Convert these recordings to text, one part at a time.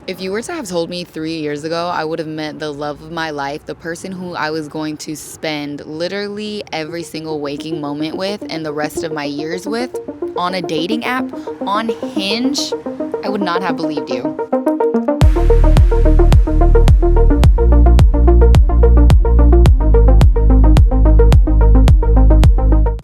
If you were to have told me 3 years ago, I would have met the love of my life, the person who I was going to spend literally every single waking moment with and the rest of my years with on a dating app, on Hinge, I would not have believed you.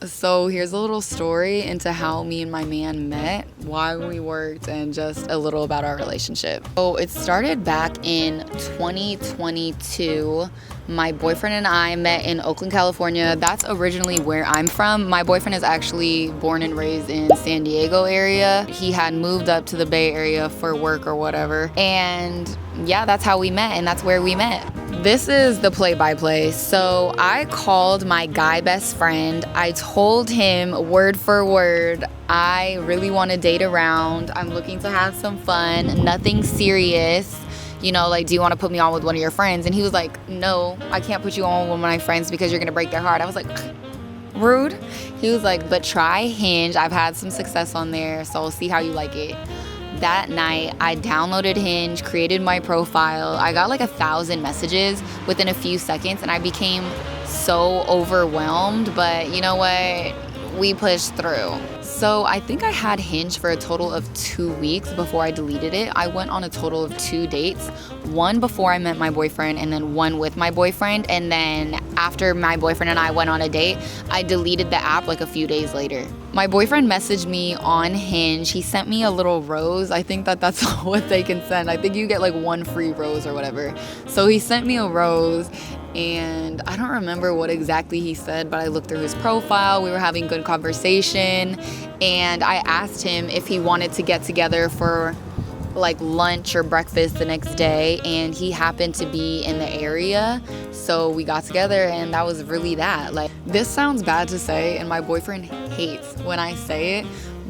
So here's a little story into how me and my man met, why we worked, and just a little about our relationship. So it started back in 2022. My boyfriend and I met in Oakland, California. That's originally where I'm from. My boyfriend is actually born and raised in San Diego area. He had moved up to the Bay Area for work or whatever. And yeah, that's how we met, and that's where we met. This is the play-by-play. So I called my guy best friend. I told him word for word, I really want to date around. I'm looking to have some fun, nothing serious. You know, like, do you want to put me on with one of your friends? And he was like, no, I can't put you on with one of my friends because you're going to break their heart. I was like, rude. He was like, but try Hinge. I've had some success on there, so see how you like it. That night, I downloaded Hinge, created my profile. I got like 1,000 messages within a few seconds, and I became so overwhelmed. But you know what? We pushed through. So I think I had Hinge for a total of 2 weeks before I deleted it. I went on a total of 2 dates, one before I met my boyfriend and then one with my boyfriend. And then after my boyfriend and I went on a date, I deleted the app like a few days later. My boyfriend messaged me on Hinge. He sent me a little rose. I think that's what they can send. I think you get like 1 free rose or whatever. So he sent me a rose. And I don't remember what exactly he said, but I looked through his profile. We were having good conversation. And I asked him if he wanted to get together for like lunch or breakfast the next day. And he happened to be in the area. So we got together, and that was really that. Like, this sounds bad to say, and my boyfriend hates when I say it.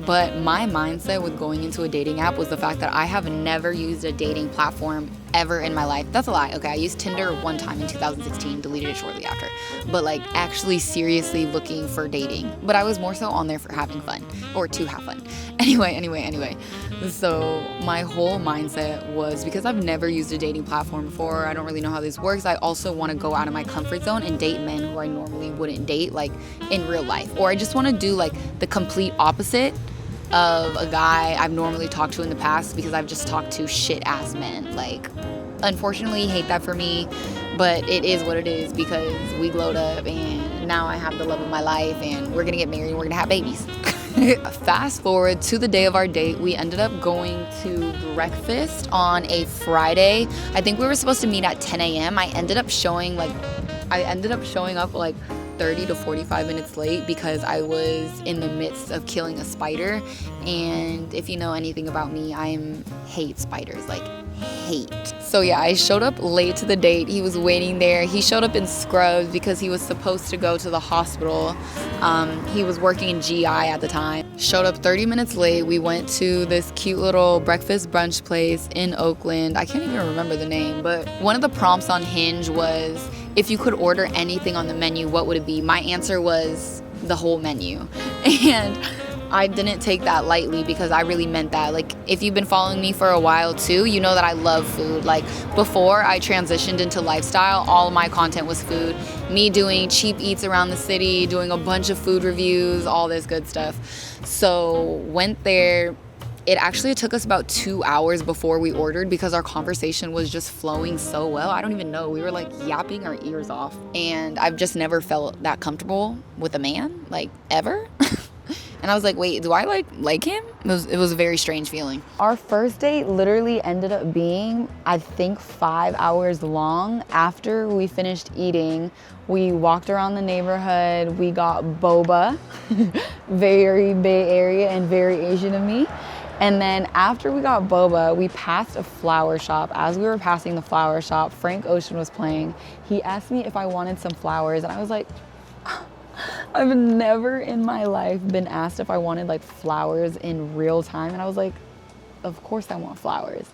But my mindset with going into a dating app was the fact that I have never used a dating platform ever in my life. That's a lie. Okay, I used Tinder one time in 2016, deleted it shortly after. But like actually seriously looking for dating. But I was more so on there for having fun, or to have fun. Anyway. So my whole mindset was, because I've never used a dating platform before, I don't really know how this works. I also want to go out of my comfort zone and date men who I normally wouldn't date, like in real life. Or I just want to do like the complete opposite of a guy I've normally talked to in the past, because I've just talked to shit-ass men. Like, unfortunately, hate that for me, but it is what it is, because we glowed up and now I have the love of my life and we're gonna get married and we're gonna have babies. Fast forward to the day of our date, we ended up going to breakfast on a Friday. I think we were supposed to meet at 10 a.m. I ended up showing up like 30 to 45 minutes late because I was in the midst of killing a spider. And if you know anything about me, I hate spiders, like hate. So yeah, I showed up late to the date. He was waiting there. He showed up in scrubs because he was supposed to go to the hospital. He was working in GI at the time. Showed up 30 minutes late. We went to this cute little breakfast brunch place in Oakland. I can't even remember the name, but one of the prompts on Hinge was, if you could order anything on the menu, what would it be? My answer was the whole menu. And I didn't take that lightly, because I really meant that. Like, if you've been following me for a while too, you know that I love food. Like, before I transitioned into lifestyle, all of my content was food. Me doing cheap eats around the city, doing a bunch of food reviews, all this good stuff. So went there. It actually took us about 2 hours before we ordered, because our conversation was just flowing so well. I don't even know. We were like yapping our ears off. And I've just never felt that comfortable with a man, like ever. And I was like, wait, do I like him? It was a very strange feeling. Our first date literally ended up being, I think, 5 hours long. After we finished eating, we walked around the neighborhood. We got boba, very Bay Area and very Asian of me. And then after we got boba, we passed a flower shop. As we were passing the flower shop, Frank Ocean was playing. He asked me if I wanted some flowers, and I was like, I've never in my life been asked if I wanted like flowers in real time. And I was like, of course I want flowers.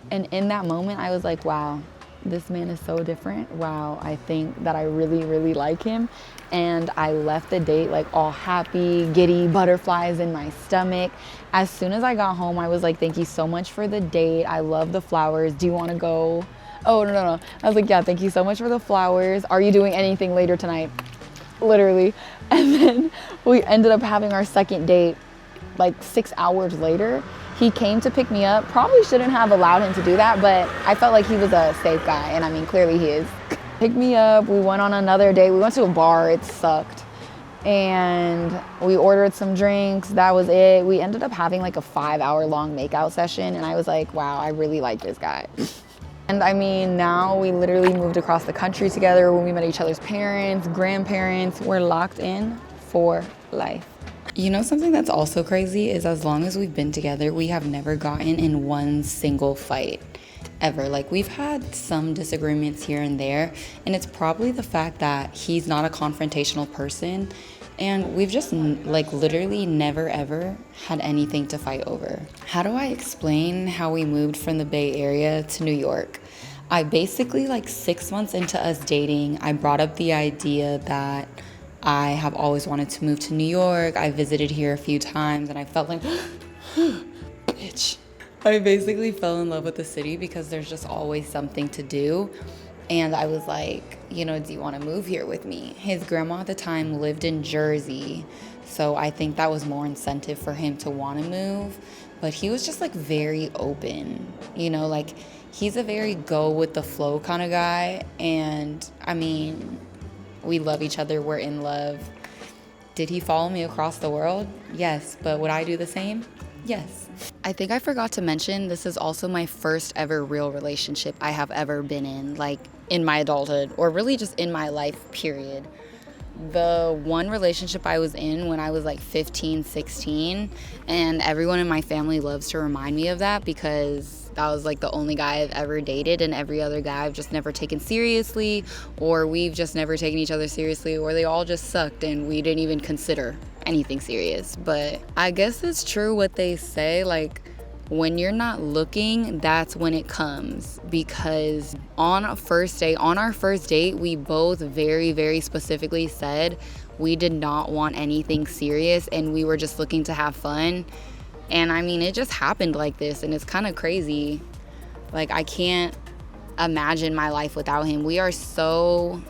And in that moment, I was like, wow, this man is so different. Wow, I think that I really, really like him. And I left the date like all happy, giddy, butterflies in my stomach. As soon as I got home, I was like, thank you so much for the date. I love the flowers. Do you want to go? Oh, no. I was like, yeah, thank you so much for the flowers. Are you doing anything later tonight? Literally. And then we ended up having our second date like 6 hours later. He came to pick me up. Probably shouldn't have allowed him to do that, but I felt like he was a safe guy. And I mean, clearly he is. Picked me up. We went on another date. We went to a bar. It sucked. And we ordered some drinks. That was it. We ended up having like a 5-hour-long makeout session. And I was like, wow, I really like this guy. And I mean, now we literally moved across the country together when we met each other's parents, grandparents. We're locked in for life. You know, something that's also crazy is as long as we've been together, we have never gotten in one single fight ever. Like, we've had some disagreements here and there, and it's probably the fact that he's not a confrontational person, and we've just like literally never ever had anything to fight over. How do I explain how we moved from the Bay Area to New York? I basically, like 6 months into us dating, I brought up the idea that I have always wanted to move to New York. I visited here a few times and I felt like, bitch. I basically fell in love with the city because there's just always something to do. And I was like, you know, do you want to move here with me? His grandma at the time lived in Jersey, so I think that was more incentive for him to want to move. But he was just like very open, you know, like he's a very go with the flow kind of guy. And I mean, we love each other, we're in love. Did he follow me across the world? Yes, but would I do the same? Yes. I think I forgot to mention, this is also my first ever real relationship I have ever been in, like in my adulthood, or really just in my life, period. The one relationship I was in when I was like 15, 16, and everyone in my family loves to remind me of that because that was like the only guy I've ever dated, and every other guy I've just never taken seriously, or we've just never taken each other seriously, or they all just sucked and we didn't even consider anything serious. But I guess it's true what they say, like when you're not looking, that's when it comes. Because on our first date, we both very, very specifically said we did not want anything serious and we were just looking to have fun. And I mean, it just happened like this, and it's kind of crazy. Like, I can't imagine my life without him. We are so,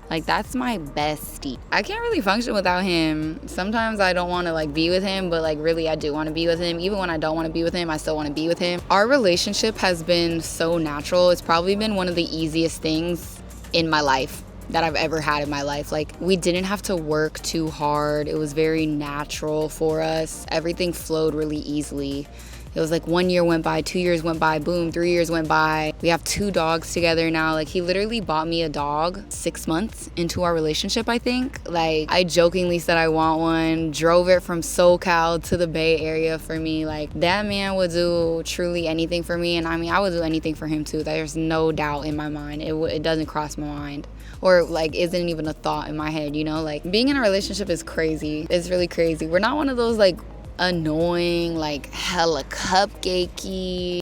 like, that's my bestie. I can't really function without him. Sometimes I don't want to, like, be with him, but, like, really I do want to be with him. Even when I don't want to be with him, I still want to be with him. Our relationship has been so natural. It's probably been one of the easiest things in my life that I've ever had in my life. Like, we didn't have to work too hard. It was very natural for us. Everything flowed really easily. It was like 1 year went by, 2 years went by, boom, 3 years went by. We have 2 dogs together now. Like, he literally bought me a dog 6 months into our relationship, I think. Like, I jokingly said I want one, drove it from SoCal to the Bay Area for me. Like, that man would do truly anything for me. And I mean, I would do anything for him too. There's no doubt in my mind. It doesn't cross my mind. Or like isn't even a thought in my head, you know? Like, being in a relationship is crazy. It's really crazy. We're not one of those like annoying, like hella cupcakey.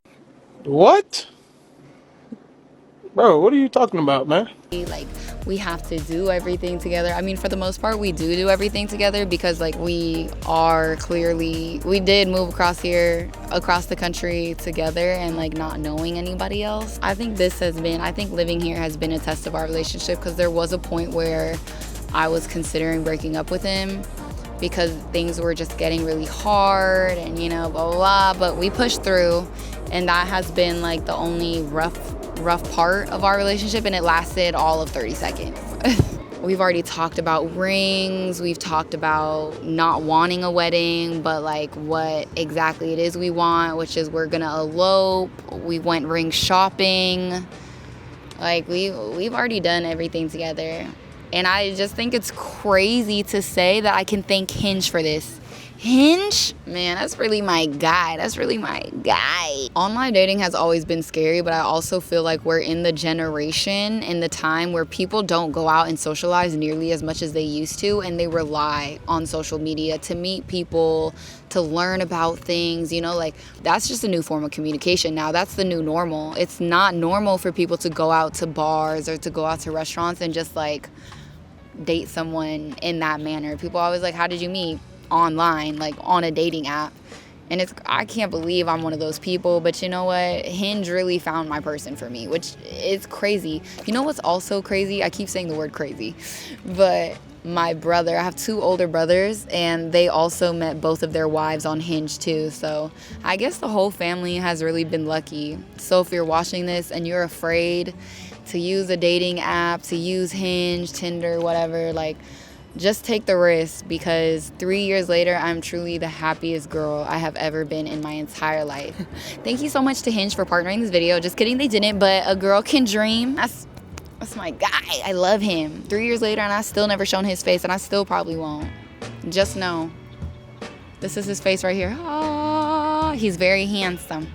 What? Bro, what are you talking about, man? Like, we have to do everything together. I mean, for the most part, we do everything together because like we did move across the country together and like not knowing anybody else. I think living here has been a test of our relationship, because there was a point where I was considering breaking up with him because things were just getting really hard and, you know, blah, blah, blah. But we pushed through, and that has been like the only rough part of our relationship, and it lasted all of 30 seconds. We've already talked about rings. We've talked about not wanting a wedding, but like what exactly it is we want, which is we're gonna elope. We went ring shopping. Like, we've already done everything together. And I just think it's crazy to say that I can thank Hinge for this. Hinge? Man, that's really my guy. Online dating has always been scary, but I also feel like we're in the generation, in the time where people don't go out and socialize nearly as much as they used to, and they rely on social media to meet people, to learn about things, like that's just a new form of communication now. That's the new normal. It's not normal for people to go out to bars or to go out to restaurants and just like date someone in that manner. People always like, how did you meet? Online, like on a dating app. And I can't believe I'm one of those people, but you know what? Hinge really found my person for me, which is crazy. You know what's also crazy? I keep saying the word crazy, but my brother, I have 2 older brothers, and they also met both of their wives on Hinge too. So I guess the whole family has really been lucky. So if you're watching this and you're afraid to use a dating app, to use Hinge, Tinder, whatever, like, just take the risk, because 3 years later, I'm truly the happiest girl I have ever been in my entire life. Thank you so much to Hinge for partnering this video. Just kidding, they didn't, but a girl can dream. That's my guy. I love him. 3 years later, and I still never shown his face, and I still probably won't. Just know, this is his face right here. Ah, he's very handsome.